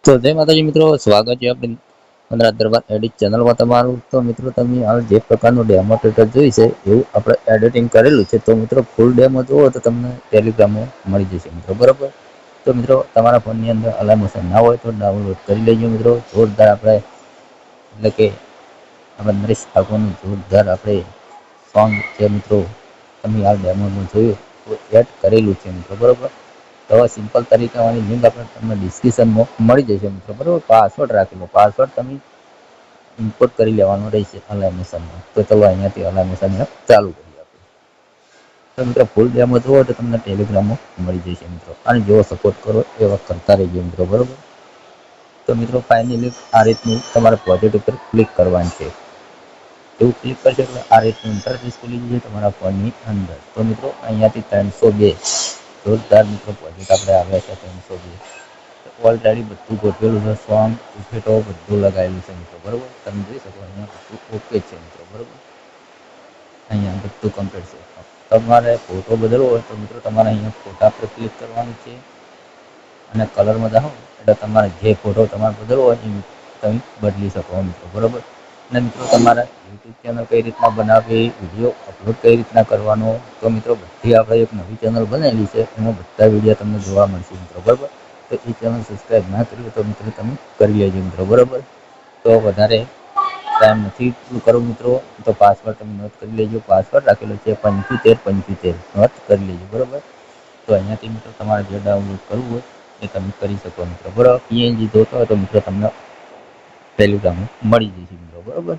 તો જય માતાજી મિત્રો, સ્વાગત છે આપણી વનરાજ દરબાર એડિટ ચેનલમાં તમારું। તો મિત્રો તમે હાલ જે પ્રકારનું ડેમો ટ્રેટર જોઈ છે એવું આપણે એડિટિંગ કરેલું છે। તો મિત્રો ફૂલ ડેમો જુઓ તો તમને ટેલિગ્રામમાં મળી જશે મિત્રો, બરાબર। તો મિત્રો તમારા ફોનની અંદર અલાર્મેશન ના હોય તો ડાઉનલોડ કરી લેજો મિત્રો। જોરદાર આપણે એટલે કે આપણે નરેશ ઠાકોરનું જોરદાર આપણે સોંગ છે મિત્રો, તમે હાલ ડેમોમાં જોયું તો એડ કરેલું છે મિત્રો, બરાબર। તો હવે સિમ્પલ તરીકાની લિંક આપણે તમને ડિસ્ક્રિપ્શનમાં મળી જશે મિત્રો, બરાબર। પાસવર્ડ રાખેલો, પાસવર્ડ તમે ઇમ્પોર્ટ કરી લેવાનો રહેશે અલાર્મેશનમાં। તો ચલો અહીંયાથી અલાર્મેશન ચાલુ કરીએ આપણે। તો મિત્રો ફૂલ ડેમો જોવો તો તમને ટેલિગ્રામમાં મળી જશે મિત્રો, અને જેવો સપોર્ટ કરો એવા કરતા રહેજો મિત્રો, બરાબર। તો મિત્રો ફાઇનલી આ રીતનું તમારે પ્રોજેક્ટ ઉપર ક્લિક કરવાનું છે। એવું ક્લિક કરશો એટલે આ રીતનું ઇન્ટરફેસ ખુલી જશે તમારા ફોનની અંદર। તો મિત્રો અહીંયાથી 302 જોરદાર મિત્રો પ્રોજેક્ટ આપણે આવ્યા છે 302। ઓલરેડી બધું ગોઠવેલું છે, સોંગ ઇફેક્ટો બધું લગાવેલું છે મિત્રો, બરાબર। તમે જોઈ શકો અહીંયા બધું ઓકે છે મિત્રો, બરાબર। અહીંયા બધું કમ્પ્લીટ છે। તમારે ફોટો બદલવો હોય તો મિત્રો તમારે અહીંયા ફોટા પર ક્લિક કરવાનું છે, અને કલરમાં જાઓ એટલે તમારે જે ફોટો તમારે બદલવો હોય એ તમે બદલી શકો મિત્રો, બરાબર। અને મિત્રો તમારે યુટ્યુબ ચેનલ કઈ રીતના બનાવવી, વિડીયો અપલોડ કઈ રીતના કરવાનો, તો મિત્રો બધી આપણે એક નવી ચેનલ બનાવેલી છે, એમાં બધા વિડીયો તમને જોવા મળશે મિત્રો, બરાબર। તો એ ચેનલ સબસ્ક્રાઈબ ના કરી તો મિત્રો તમે કરી લેજો મિત્રો, બરાબર। તો વધારે ટાઈમ નથી કરું મિત્રો, તો પાસવર્ડ તમે નોટ કરી લેજો। પાસવર્ડ રાખેલો છે 7575, નોટ કરી લેજો, બરાબર। તો અહીંયાથી મિત્રો તમારે જે ડાઉનલોડ કરવું હોય એ તમે કરી શકો મિત્રો, બરાબર। પીએનજી જોતો હોય તો મિત્રો તમને ટેલિગ્રામમાં મળી જશે મિત્રો, બરાબર।